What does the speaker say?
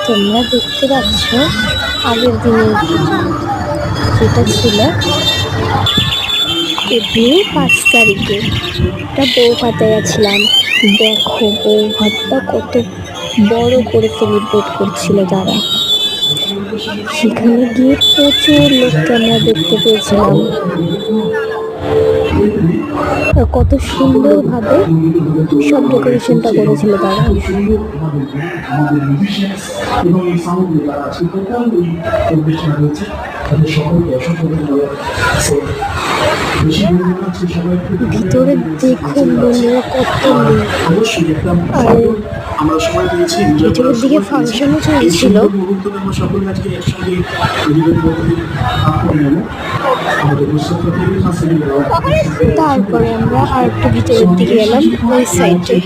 তোমরা দেখতে পাচ্ছ আগের দিনের ভিডিও, যেটা ছিল এপ্রিল 5 তারিখে। একটা বউ ভাতে গেছিলাম। দেখো বউ ভাতটা কত বড় করে সেলিব্রেট করছিল তারা। সেখানে গিয়ে প্রচুর লোককে আমরা দেখতে পেয়েছিলাম। কত সুন্দরভাবে সব ডেকোরেশনটা করেছিল তারা। ভিতরে দেখুন বন্ধুরা কত লোক, আর ভিতরের দিকে ফাংশনও চলছিল। তারপরে আমরা আর একটু ভিতরের দিকে এলাম, ওই সাইডে।